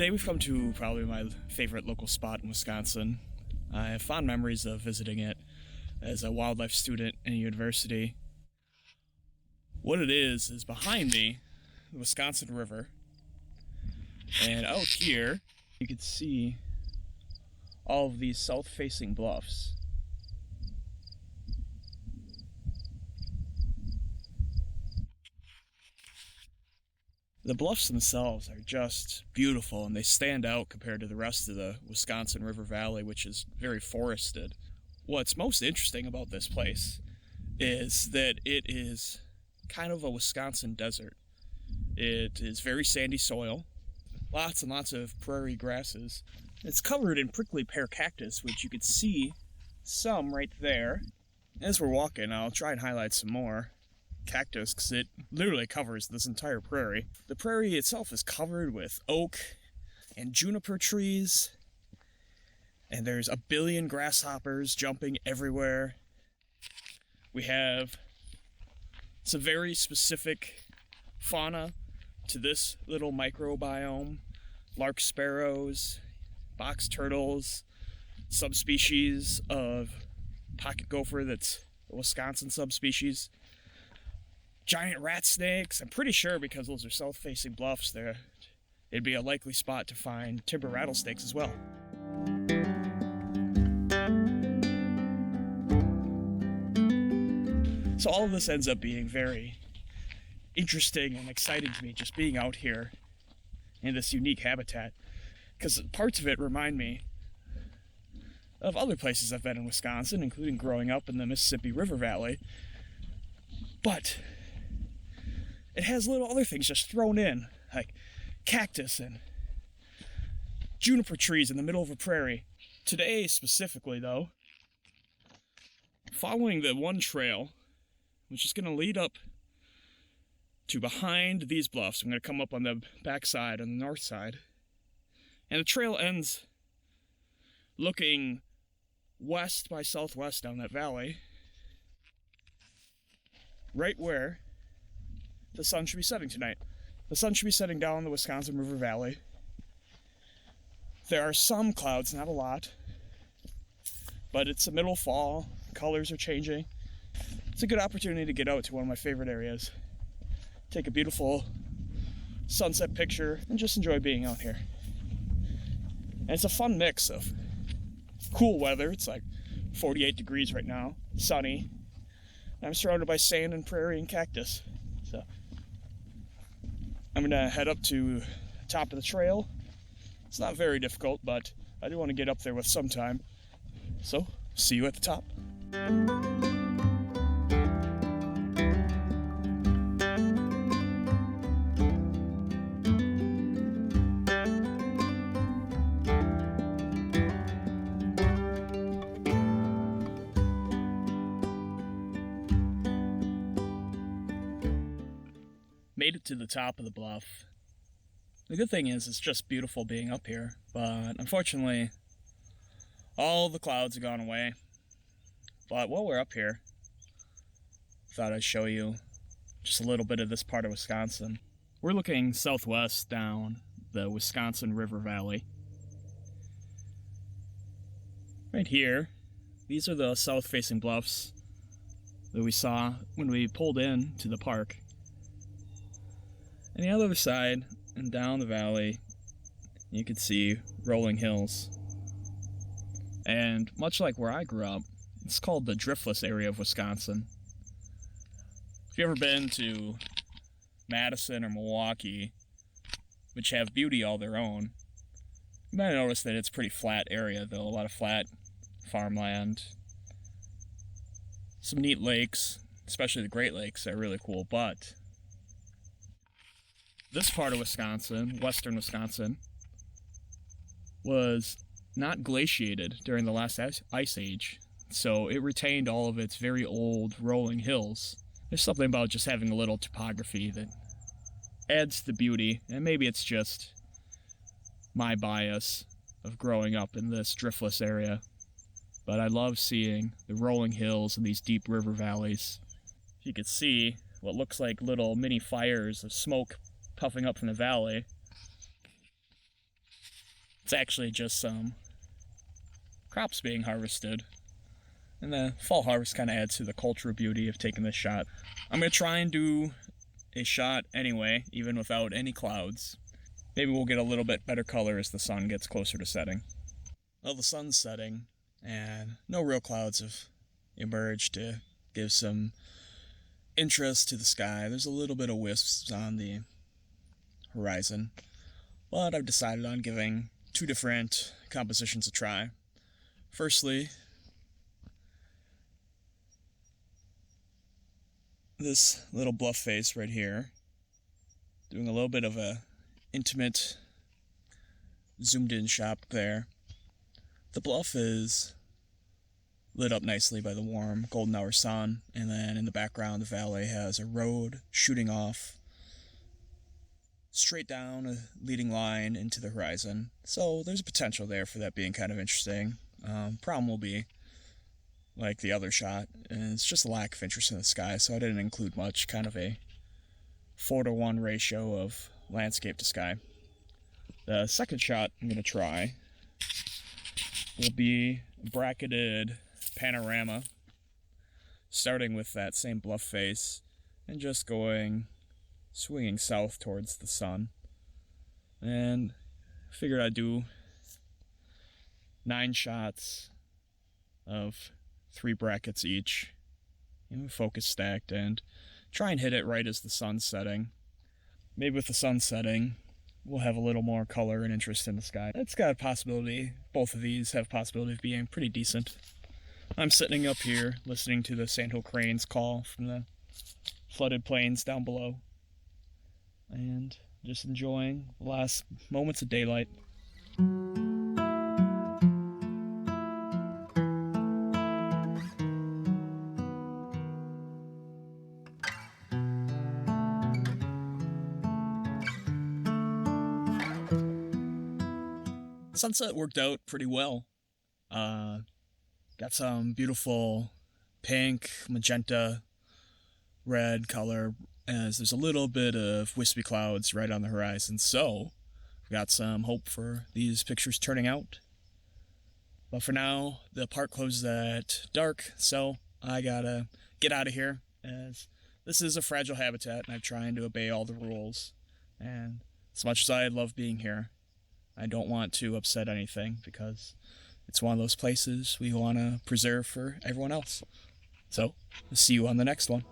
Today we've come to probably my favorite local spot in Wisconsin. I have fond memories of visiting it as a wildlife student in university. What it is behind me, the Wisconsin River. And out here, you can see all of these south-facing bluffs. The bluffs themselves are just beautiful, and they stand out compared to the rest of the Wisconsin River Valley, which is very forested. What's most interesting about this place is that it is kind of a Wisconsin desert. It is very sandy soil, lots and lots of prairie grasses. It's covered in prickly pear cactus, which you can see some right there. As we're walking, I'll try and highlight some more cactus because it literally covers this entire prairie. The prairie itself is covered with oak and juniper trees, and there's a billion grasshoppers jumping everywhere. We have some very specific fauna to this little microbiome: lark sparrows, box turtles, subspecies of pocket gopher that's a Wisconsin subspecies, giant rat snakes. I'm pretty sure because those are south-facing bluffs there, it'd be a likely spot to find timber rattlesnakes as well. So all of this ends up being very interesting and exciting to me, just being out here in this unique habitat, because parts of it remind me of other places I've been in Wisconsin, including growing up in the Mississippi River Valley. But it has little other things just thrown in, like cactus and juniper trees in the middle of a prairie. Today, specifically, though, following the one trail, which is going to lead up to behind these bluffs. I'm going to come up on the back side, on the north side, and the trail ends looking west by southwest down that valley, right where the sun should be setting tonight. The sun should be setting down the Wisconsin River Valley. There are some clouds, not a lot, but it's the middle of fall, colors are changing. It's a good opportunity to get out to one of my favorite areas, take a beautiful sunset picture, and just enjoy being out here. And it's a fun mix of cool weather. It's like 48 degrees right now, sunny. I'm surrounded by sand and prairie and cactus. So I'm gonna head up to the top of the trail. It's not very difficult, but I do want to get up there with some time. So see you at the top. Made it to the top of the bluff. The good thing is it's just beautiful being up here, but unfortunately all the clouds have gone away. But while we're up here, I thought I'd show you just a little bit of this part of Wisconsin. We're looking southwest down the Wisconsin River Valley. Right here, these are the south-facing bluffs that we saw when we pulled in to the park. And the other side, and down the valley, you can see rolling hills. And much like where I grew up, it's called the driftless area of Wisconsin. If you've ever been to Madison or Milwaukee, which have beauty all their own, you might notice that it's a pretty flat area, though. A lot of flat farmland. Some neat lakes, especially the Great Lakes, are really cool, but this part of Wisconsin, western Wisconsin, was not glaciated during the last ice age, so it retained all of its very old rolling hills. There's something about just having a little topography that adds to the beauty, and maybe it's just my bias of growing up in this driftless area, but I love seeing the rolling hills and these deep river valleys. You can see what looks like little mini fires of smoke puffing up from the valley. It's actually just some crops being harvested. And the fall harvest kind of adds to the cultural beauty of taking this shot. I'm going to try and do a shot anyway, even without any clouds. Maybe we'll get a little bit better color as the sun gets closer to setting. Well, the sun's setting, and no real clouds have emerged to give some interest to the sky. There's a little bit of wisps on the horizon, but I've decided on giving two different compositions a try. Firstly, this little bluff face right here, doing a little bit of a intimate zoomed in shot there. The bluff is lit up nicely by the warm golden hour sun, and then in the background the valley has a road shooting off straight down a leading line into the horizon, so there's a potential there for that being kind of interesting. Problem will be, like the other shot, and it's just a lack of interest in the sky, so I didn't include much, kind of a 4-to-1 ratio of landscape to sky. The second shot I'm going to try will be bracketed panorama, starting with that same bluff face and just swinging south towards the sun. And I figured I'd do 9 shots of 3 brackets each, focus stacked, and try and hit it right as the sun's setting. Maybe with the sun setting, we'll have a little more color and interest in the sky. It's got a possibility, both of these have possibility of being pretty decent. I'm sitting up here listening to the sandhill cranes call from the flooded plains down below, and just enjoying the last moments of daylight. Sunset worked out pretty well. Got some beautiful pink, magenta, red color, as there's a little bit of wispy clouds right on the horizon, so we've got some hope for these pictures turning out. But for now, the park closes at dark, so I gotta get out of here, as this is a fragile habitat and I'm trying to obey all the rules. And as much as I love being here, I don't want to upset anything, because it's one of those places we want to preserve for everyone else. So, see you on the next one.